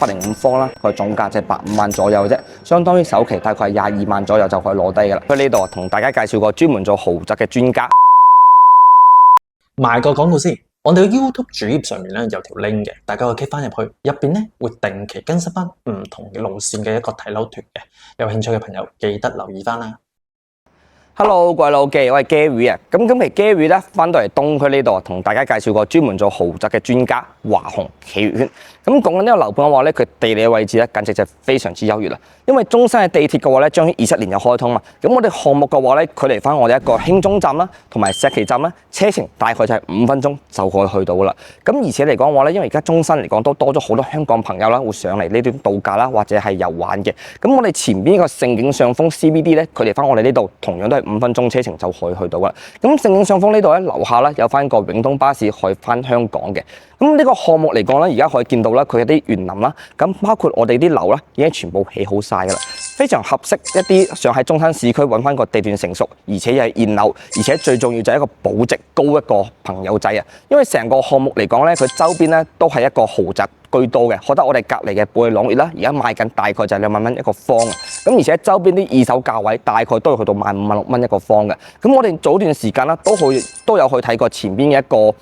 105方啦，佢總價就係85萬左右啫，相當於首期大概係22萬左右就可以攞低噶啦。喺呢度同大家介紹個專門做豪宅嘅專家。賣個廣告先，我哋嘅 YouTube 主頁上面咧有條 link 嘅，大家可以 click 翻入去，入邊咧會定期更新翻唔同嘅路線嘅一個睇樓團嘅，有興趣嘅朋友記得留意翻啦。Hello， 各位老記，我係 Gary 啊。咁今期 Gary 咧翻到嚟東區呢度，同大家介紹個專門做豪宅嘅專家華雄企業圈。咁講緊呢個樓盤嘅話咧，佢地理嘅位置咧，簡直就非常之優越啦。因為中山嘅地鐵嘅話咧，將於27年就開通嘛。咁我哋項目嘅話咧，距離翻我哋一個興中站啦，同埋石岐站啦，車程大概就係5分鐘就可以去到噶啦。咁而且嚟講嘅話咧，因為而家中山嚟講都多咗好多香港朋友啦，會上嚟呢邊度假啦，或者係遊玩嘅。咁我哋前邊一個盛景上風 CBD 咧，距離翻我哋呢度同樣都係5分鐘車程就可以去到噶啦。咁盛景上風呢度咧，樓下咧有翻個永東巴士去翻香港嘅。咁呢個項目嚟講咧，而家可以見到啦，佢有啲園林啦，咁包括我哋啲樓啦，已經全部起好晒噶啦，非常合適一啲想喺中山市區揾翻個地段成熟，而且又係現樓，而且最重要就係一個保值高一個朋友仔啊！因為成個項目嚟講咧，佢周邊咧都係一個豪宅居多嘅，覺得我哋隔離嘅貝朗悅啦，而家賣緊大概就係2萬蚊一個方啊！咁而且周邊啲二手價位大概都要去到15,000、16蚊一個方嘅。咁我哋早段時間啦，都有去睇過前邊嘅一個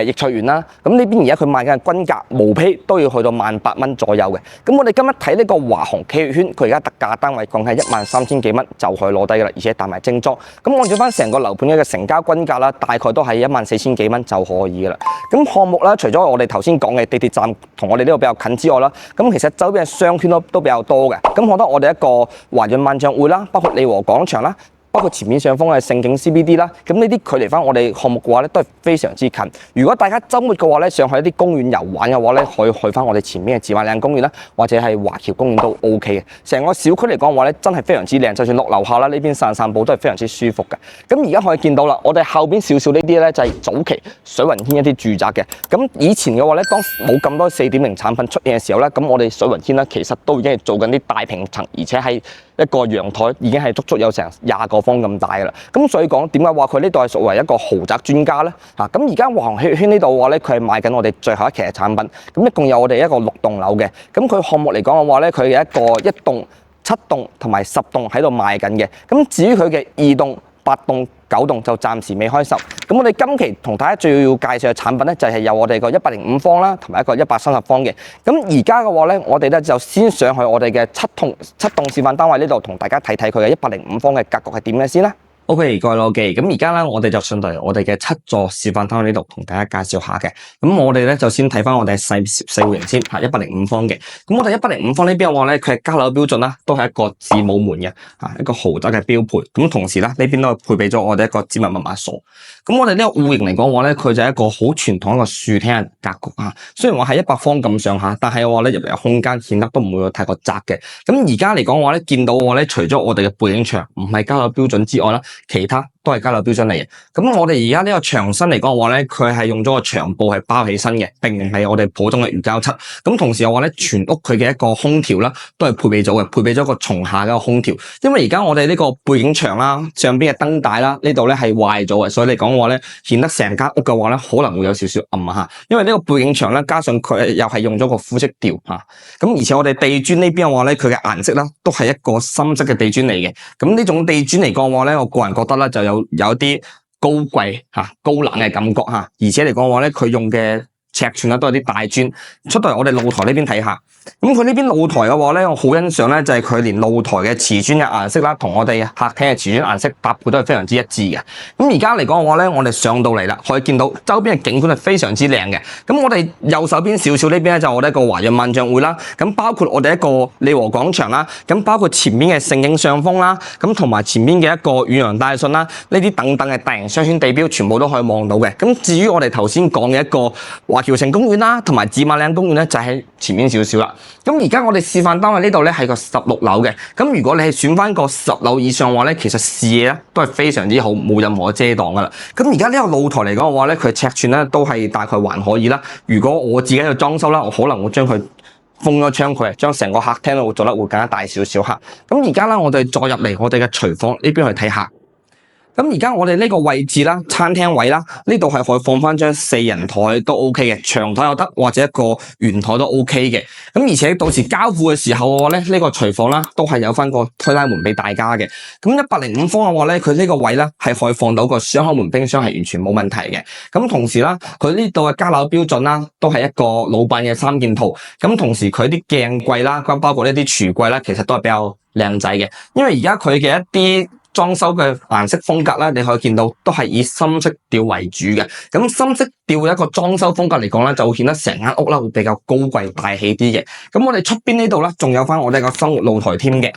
逸翠園啦，咁呢邊而家佢賣緊嘅均價毛坯都要去到18,000蚊左右嘅。咁我哋今日睇呢個華雄企業圈，佢而家特價單位講係13,000幾蚊就可以攞低噶啦，而且帶埋精裝。咁按照翻成個樓盤嘅成交均價啦，大概都係14,000幾蚊就可以噶啦。咁項目啦，除咗我哋頭先講嘅地鐵站同我哋呢度比較近之外啦，咁其實周邊嘅商圈都比較多嘅。咁我覺得我哋一個華潤萬象匯啦，包括利和廣場啦，包括前面上方嘅盛景 CBD 啦，咁呢啲距離翻我哋項目嘅話咧，都係非常之近。如果大家週末嘅話咧，上去一啲公園遊玩嘅話咧，可以去翻我哋前面嘅紫馬嶺公園啦，或者係華僑公園都 OK 嘅。成個小區嚟講嘅話咧，真係非常之靚，就算落樓下啦，呢邊散步都係非常之舒服嘅。咁而家可以見到啦，我哋後邊少少呢啲咧就係早期水雲軒一啲住宅嘅。咁以前嘅話咧，當冇咁多4.0產品出現嘅時候咧，咁我哋水雲軒咧其實都已經係做緊啲大平層，而且係一個陽台已經係足足有成20個方咁大噶啦，咁所以講點解話佢呢度係屬為一個豪宅專家咧？咁而家華雄企業圈呢度嘅話咧，佢係賣緊我哋最後一期嘅產品，咁一共有我哋一個6棟樓嘅，咁佢項目嚟講嘅話咧，佢有一個1棟、7棟同埋10棟喺度賣緊嘅，咁至於佢嘅2棟、8棟、9棟就暫時未開售。咁我哋今期同大家最要介紹嘅產品咧，就係有我哋個105方啦，同埋一個130方嘅。咁而家嘅話咧，我哋咧就先上去我哋嘅7棟示範單位呢度，同大家睇睇佢嘅105方嘅格局係點嘅先啦。OK， 各位老記，咁而家咧，我哋就上到嚟我哋嘅7座示範單位呢度，同大家介紹下嘅。咁我哋咧就先睇翻我哋細戶型先，105方嘅。咁我哋105方呢邊嘅話咧，佢係交樓標準啦，都係一個子母門嘅，一個豪宅嘅標配。咁同時咧，呢邊都係配備咗我哋一個指紋密碼鎖。咁我哋呢個戶型嚟講話咧，佢就係一個好傳統一個樹廳嘅格局啊。雖然話係100方咁上下，但係嘅話咧入嚟嘅空間顯得都唔會太過窄嘅。咁而家嚟講話咧，見到嘅話咧，除咗我哋嘅背景牆唔係交樓標準之外啦，其他都係交樓標準嚟嘅。咁我哋而家呢個牆身嚟講嘅話咧，佢係用咗個牆布係包起身嘅，並唔係我哋普通嘅魚膠漆。咁同時嘅話咧，全屋佢嘅一個空調啦，都係配備咗嘅，配備咗個松下嘅一個空調。因為而家我哋呢個背景牆啦，上邊嘅燈帶啦，呢度咧係壞咗嘅，所以嚟講嘅話咧，顯得成間屋嘅話咧，可能會有少少暗吓。因為呢個背景牆咧，加上佢又係用咗個膚色調吓。咁而且我哋地磚呢邊嘅話咧，佢嘅顏色啦，都係一個深色嘅地磚嚟嘅。咁呢種地磚嚟講嘅話咧，我個人覺得咧就有啲高貴高冷嘅感覺吓，而且嚟講嘅話咧，佢用嘅尺寸咧都係啲大磚。出到嚟我哋露台呢邊睇下，咁佢呢邊露台嘅話咧，我好欣賞咧，就係佢連露台嘅瓷磚嘅顏色啦，同我哋客廳嘅瓷磚顏色搭配都係非常之一致嘅。咁而家嚟講嘅話咧，我哋上到嚟啦，可以見到周邊嘅景觀係非常之靚嘅。咁我哋右手邊少少呢邊咧就我哋一個華潤萬象匯啦，咁包括我哋一個利和廣場啦，咁包括前面嘅盛景上風啦，咁同埋前面嘅一個遠洋大信啦，呢啲等等嘅大型商圈地標全部都可以望到嘅。咁至於我哋頭先講嘅一個華僑城公園啦，同埋紫馬嶺公園咧，就喺前面少少啦。咁而家我哋示範單位呢度咧係個16樓嘅，咁如果你係選翻個10樓以上嘅話咧，其實視野咧都係非常之好，冇任何遮擋噶啦。咁而家呢個露台嚟講嘅話咧，佢尺寸咧都係大概還可以啦。如果我自己喺度裝修啦，我可能會將佢封咗窗佢，將成個客廳都會做得會更加大少少吓。咁而家咧，我哋再入嚟我哋嘅廚房呢邊去睇下。咁而家我哋呢個位置啦，餐廳位啦，呢度係可以放翻張4人台都 OK 嘅，長台又得，或者一個圓台都 OK 嘅。咁而且到時交付嘅時候嘅話咧，呢個廚房啦都係有翻個推拉門俾大家嘅。咁105方嘅話咧，佢呢個位啦係可以放到個雙開門冰箱，係完全冇問題嘅。咁同時啦，佢呢度嘅加樓標準啦，都係一個老闆嘅3件套。咁同時佢啲鏡櫃啦，包括呢啲櫥櫃啦，其實都係比較靚仔嘅。因為而家佢嘅一啲裝修嘅顏色風格啦，你可以見到都係以深色調為主嘅。咁深色調嘅一個裝修風格嚟講咧，就會顯得成間屋啦會比較高貴大氣啲嘅。咁我哋出邊呢度咧，仲有翻我哋個生活露台添嘅。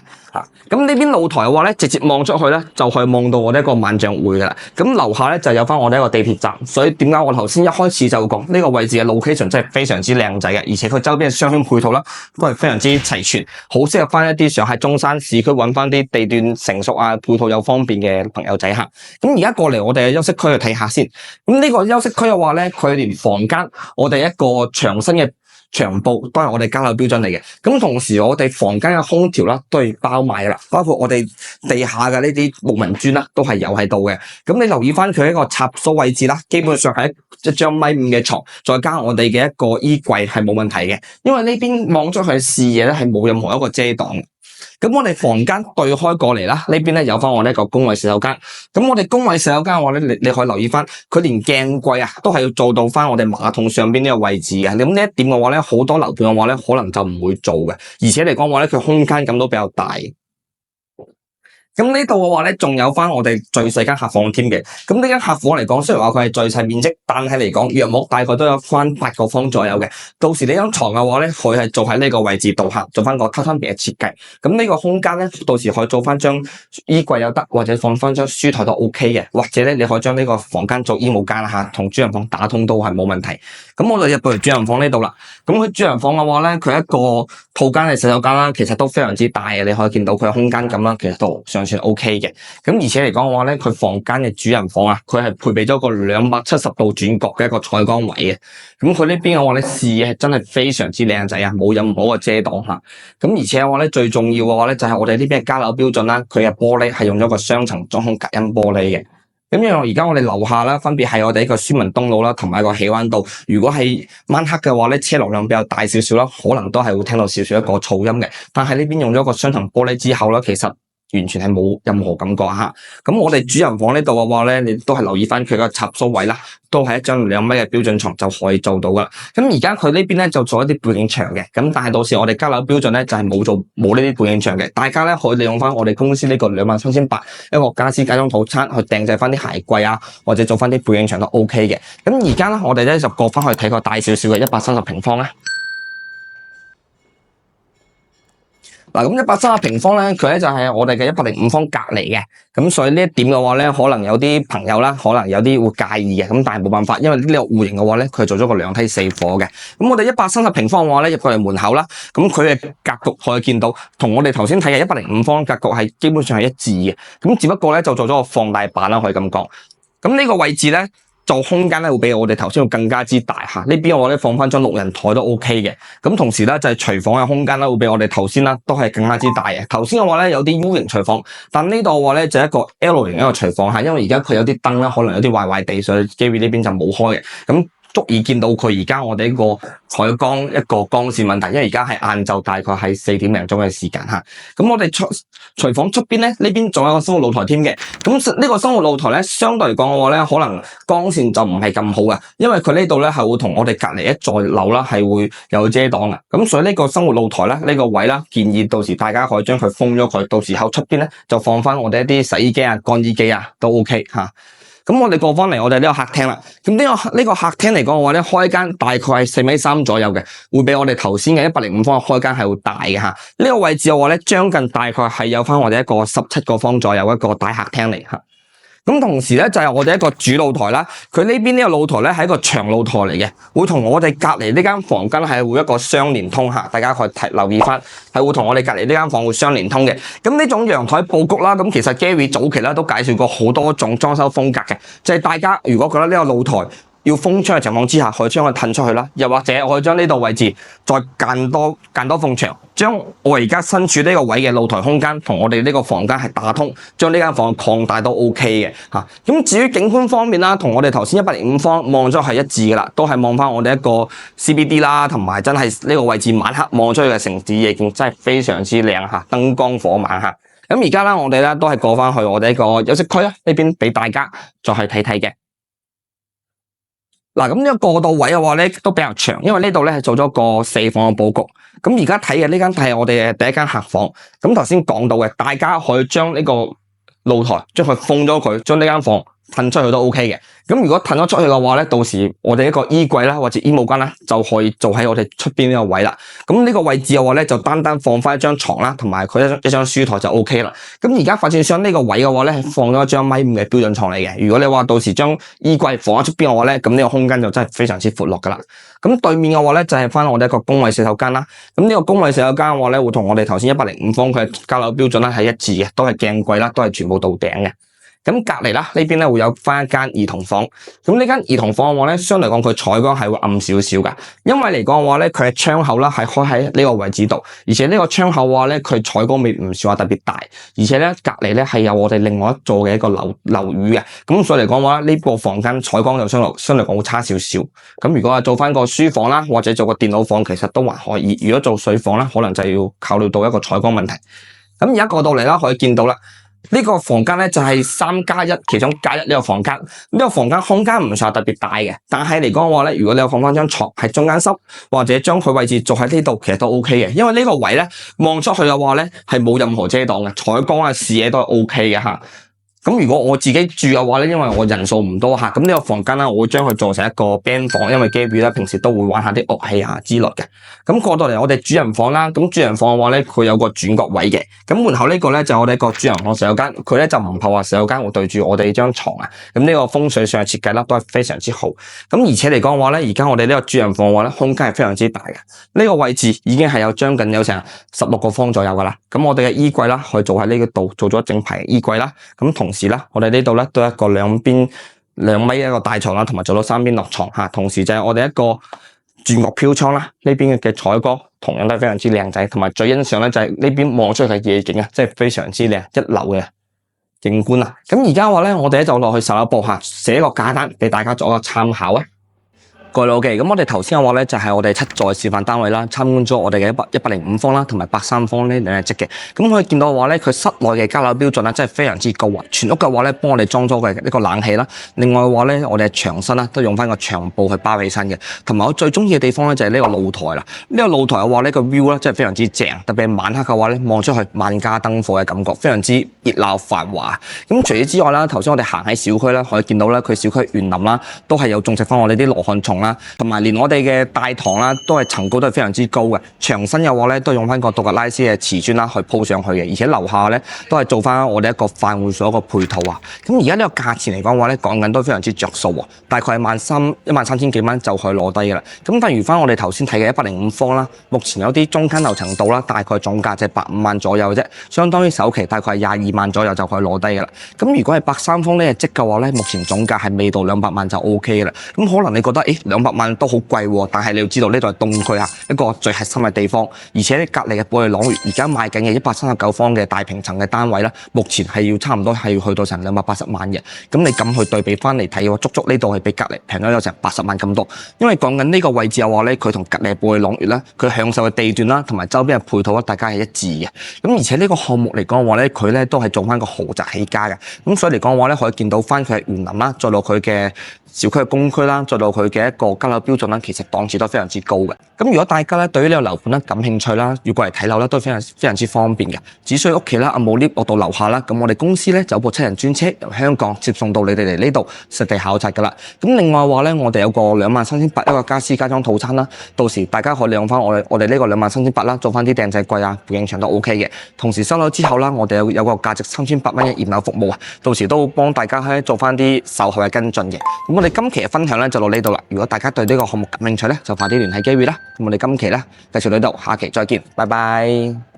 咁呢邊露台嘅話咧，直接望出去咧，就可以望到我哋一個萬象匯噶啦。咁樓下咧就有翻我哋一個地鐵站。所以點解我頭先一開始就講呢個位置嘅 location 真係非常之靚仔嘅，而且佢周邊嘅商圈配套啦，都係非常之齊全，好適合翻一啲想喺中山市區揾翻啲地段成熟啊，配套又方便嘅朋友仔吓。咁而家過嚟我哋嘅休息區去睇下先。咁呢個休息區嘅話咧，佢連房間我哋一個牆身嘅牆布都係我哋加樓標準嚟嘅。咁同時我哋房間嘅空調啦都係包埋噶啦，包括我哋地下嘅呢啲木紋磚啦都係有喺度嘅。咁你留意翻佢一個插蘇位置啦，基本上係一張1.5米嘅床，再加我哋嘅一個衣櫃係冇問題嘅。因為呢邊望出去視野咧係冇任何一個遮擋。咁我哋房間對開過嚟啦，呢邊咧有翻我呢一個公衛洗手間。咁我哋公衛洗手間嘅話咧，你可以留意翻，佢連鏡櫃啊都係要做到翻我哋馬桶上邊呢個位置嘅。咁呢一點嘅話咧，好多樓盤嘅話咧，可能就唔會做嘅。而且嚟講話咧，佢空間感都比較大。咁呢度嘅話咧，仲有翻我哋最細間客房添嘅。咁呢間客房嚟講，雖然話佢係最細面積，但係嚟講，約莫大概都有翻8個方左右嘅。到時呢張床嘅話咧，佢係做喺呢個位置度吓，做翻個榻榻米嘅設計。咁呢個空間咧，到時可以做翻張衣櫃又得，或者放翻張書台都 OK 嘅。或者咧，你可以將呢個房間做衣帽間吓，同主人房打通都係冇問題。咁我就入到嚟主人房呢度啦。咁佢主人房嘅話咧，佢一個套間嘅洗手間啦，其實都非常之大嘅。你可以見到佢嘅空間感啦，其實都尚算 OK 嘅。咁而且嚟講嘅話咧，佢房間嘅主人房啊，佢係配備咗個270度轉角嘅一個採光位嘅。咁佢呢邊嘅話咧，視野係真係非常之靚仔啊，冇任何嘅遮擋吓。咁而且嘅話咧，最重要嘅話咧，就係我哋呢邊嘅加樓標準啦，佢嘅玻璃係用咗個雙層中空隔音玻璃嘅。咁因為而家我哋樓下啦，分別係我哋一個書文東路啦，同埋一個喜灣道。如果係晚黑嘅話咧，車流量比較大少少啦，可能都係會聽到少少一個噪音嘅。但係呢邊用咗個雙層玻璃之後咧，其實完全係冇任何感覺吓。咁我哋主人房呢度嘅話咧，你都係留意翻佢個插蘇位啦，都係一張2米嘅標準床就可以做到噶啦。咁而家佢呢邊咧就做一啲背景牆嘅，咁但係到時我哋加樓標準咧就係冇呢啲背景牆嘅。大家咧可以利用翻我哋公司呢個23,800一個家私家裝套餐去訂製翻啲鞋櫃啊，或者做翻啲背景牆都 OK 嘅。咁而家咧我哋咧就過翻去睇個大少少嘅130平方啦。嗱，咁130平方咧，佢咧就係我哋嘅105方隔離嘅，咁所以呢一點嘅話咧，可能有啲朋友啦，可能有啲會介意嘅，咁但係冇辦法，因為呢個戶型嘅話咧，佢做咗個2梯4伙嘅。咁我哋130平方嘅話咧，入過嚟門口啦，咁佢嘅格局可以見到，同我哋頭先睇嘅105方格局係基本上係一致嘅，咁只不過咧就做咗個放大版啦，可以咁講。咁呢個位置咧，做空間咧會比我哋頭先會更加之大吓，呢邊我咧放翻張6人台都 OK 嘅。咁同時咧就係廚房嘅空間咧會比我哋頭先啦都係更加之大嘅。頭先嘅話咧有啲 U 型廚房，但呢度嘅話咧就係一個 L 型一個廚房吓，因為而家佢有啲燈啦，可能有啲壞地，所以 Gary 呢邊就冇開嘅。咁足以見到佢而家我哋呢個採光一個光線問題，因為而家係晏晝大概係4點零鐘嘅時間吓。咁我哋廚房出邊咧，呢邊仲有個生活露台添嘅。咁呢個生活露台咧，相對嚟講嘅話咧，可能光線就唔係咁好嘅，因為佢呢度咧係會同我哋隔籬一座樓啦係會有遮擋嘅。咁所以呢個生活露台咧，呢個位啦，建議到時大家可以將佢封咗佢，到時候出邊咧就放翻我哋一啲洗衣機啊、乾衣機啊都 OK 吓。咁我哋過翻嚟我哋呢個客廳啦。咁呢個客廳嚟講嘅話咧，開間大概係4.3米左右嘅，會比我哋頭先嘅105方嘅開間係會大嘅吓。呢個位置嘅話咧，將近大概係有翻我哋一個17個方左右一個大客廳嚟吓。咁同時咧就係我哋一個主露台啦，佢呢邊呢個露台咧係一個長露台嚟嘅，會同我哋隔籬呢間房間係會一個相連通吓，大家可以留意翻，係會同我哋隔籬呢間房會相連通嘅。咁呢種陽台佈局啦，咁其實 Gary 早期咧都介紹過好多種裝修風格嘅，就係大家如果覺得呢個露台要封窗嘅情況之下，可以將佢褪出去啦，又或者我可以將呢度位置再間多埲牆，將我而家身處呢個位嘅露台空間同我哋呢個房間係打通，將呢間房擴大都 OK 嘅嚇。咁至於景觀方面啦，同我哋頭先105方望咗係一致嘅啦，都係望翻我哋一個 CBD 啦，同埋真係呢個位置晚黑望出去嘅城市夜景真係非常之靚嚇，燈光火猛嚇。咁而家啦，我哋咧都係過翻去我哋一個休息區啦，呢邊俾大家再去睇睇嘅。嗱，咁呢個過渡位嘅話咧都比較長，因為呢度咧係做咗個4房嘅佈局。咁而家睇嘅呢間係我哋嘅第一間客房。咁頭先講到嘅，大家可以將呢個露台將佢封咗佢，將呢間房褪出去都 OK 嘅。咁如果褪咗出去嘅話咧，到時我哋一個衣櫃啦或者衣帽間啦就可以做喺我哋出邊呢個位啦。咁呢個位置嘅話咧，就單單放翻一張床啦，同埋佢一張書台就 OK 啦。咁而家發展商呢個位嘅話咧，係放咗一張1.5米嘅標準床嚟嘅。如果你話到時將衣櫃放喺出邊嘅話咧，咁呢個空間就真係非常之闊落噶啦。咁對面嘅話咧就係翻我哋一個公衛洗手間啦。咁呢個公衛洗手間嘅話咧，會同我哋頭先105方佢嘅交樓標準咧係一致嘅，都係鏡櫃啦，都係全部到頂嘅。咁隔籬啦，呢邊咧會有翻一間兒童房。咁呢間兒童房嘅話咧，相對嚟講佢採光係會暗少少噶，因為嚟講嘅話咧，佢嘅窗口啦係開喺呢個位置度，而且呢個窗口嘅話咧，佢採光面唔算話特別大，而且咧隔籬咧係有我哋另外一座嘅一個樓宇嘅，咁所以嚟講嘅話呢個房間採光就相對講會差少少。咁如果係做翻個書房啦，或者做個電腦房，其實都還可以。如果做水房咧，可能就要考慮到一個採光問題。咁而家過到嚟啦，可以見到啦。呢個房間咧就係3+1，其中加一呢個房間。呢個房間空間唔算特別大嘅，但係嚟講嘅話咧，如果你有放翻張床喺中間濕，或者將佢位置做喺呢度，其實都 OK 嘅。因為呢個位咧望出去嘅話咧係冇任何遮擋嘅，採光啊視野都係 OK 嘅嚇。咁如果我自己住嘅話咧，因為我人數唔多嚇，咁呢個房間啦，我會將佢做成一個 band 房，因為 Gary 咧平時都會玩下啲樂器啊之類嘅。咁過到嚟我哋主人房啦，咁主人房嘅話咧，佢有個轉角位嘅。咁門口呢個咧就我哋一個主人房洗手間，佢咧就唔怕話洗手間會對住我哋張床啊。咁呢個風水上嘅設計啦，都係非常之好。咁而且嚟講嘅話咧，而家我哋呢個主人房嘅話咧，空間係非常之大嘅。呢個位置已經係有將近有成16個方左右噶啦。咁我哋嘅衣櫃啦，可以做喺呢個度做咗整排衣櫃啦。咁同時啦，我哋呢度咧都有一個兩邊2米一個大床啦，同埋做到3邊落床嚇。同時就係我哋一個轉角飄窗啦，呢邊嘅採光同樣都係非常之靚仔，同埋最欣賞咧就係呢邊望出去嘅夜景啊，真係非常之靚，一流嘅景觀啊！咁而家話咧，我哋咧就落去11步嚇，寫個價單俾大家做一個參考啊！各位老記，咁我哋頭先嘅話咧就係我哋7座示範單位啦，參觀咗我哋嘅105方啦，同埋83方呢兩隻積嘅。咁可以見到嘅話咧，佢室內嘅交樓標準啦，真係非常之高啊！全屋嘅話咧，幫我哋裝咗嘅一個冷氣啦。另外嘅話咧，我哋牆身啦都用翻個牆布去包起身嘅。同埋我最中意嘅地方咧就係呢個露台啦。呢個露台嘅話呢個 view 咧真係非常之正，特別係晚黑嘅話咧，望出去萬家燈火嘅感覺，非常之熱鬧繁華。咁除此之外啦，頭先我哋行喺小區啦，可以見到咧佢小區園林啦，都係有種植翻我哋啲羅漢松啦，同埋連我哋嘅大堂啦，都係層高都係非常之高嘅。牆身嘅話咧，都用翻個杜格拉斯嘅瓷磚啦去鋪上去嘅，而且樓下咧都係做翻我哋一個飯會所一個配套啊。咁而家呢個價錢嚟講嘅話咧，講緊都非常之着數喎，大概係13000幾蚊就可以攞低嘅啦。咁但係如翻我哋頭先睇嘅105方啦，目前有啲中間樓層度啦，大概總價就係85萬左右嘅啫，相當於首期大概係22萬左右就可以攞低嘅啦。咁如果係83方呢隻積嘅話咧，目前總價係未到200萬就 O K 嘅啦。咁可能你覺得200萬都好貴喎，但係你要知道呢度係東區啊，一個最核心嘅地方，而且咧隔離嘅寶利朗悅而家賣緊嘅139方嘅大平層嘅單位啦，目前係要差唔多係要去到成280萬嘅。咁你咁去對比翻嚟睇嘅話，足足呢度係比隔離平咗有成80萬咁多。因為講緊呢個位置嘅話咧，佢同隔離嘅寶利朗悅啦，佢享受嘅地段啦，同埋周邊嘅配套啦，大家係一致嘅。咁而且呢個項目嚟講嘅話咧，佢咧都係做翻個豪宅起家嘅。咁所以嚟講嘅話咧，可以見到翻佢係園林啦，再到佢嘅小區嘅公區啦，再到佢嘅一個交樓標準啦，其實檔次都非常之高嘅。咁如果大家咧對於呢個樓盤咧感興趣啦，要過嚟睇樓咧都非常之方便嘅，只需要屋企啦，冇 lift 落到樓下啦。咁我哋公司咧就有部7人專車由香港接送到你哋嚟呢度實地考察噶啦。咁另外話咧，我哋有個23800一個家私家裝套餐啦，到時大家可以利用翻我哋呢個23800啦，做翻啲訂製櫃啊、背景牆都 OK 嘅。同時收樓之後啦，我哋有個價值3800蚊嘅驗樓服務啊，到時都會幫大家喺做翻啲售後嘅跟進嘅。咁我哋今期嘅分享咧就到呢度啦。如果大家對呢個項目感興趣咧，就快啲聯繫機會啦。咁我哋今期咧繼續到呢度，下期再見，拜拜。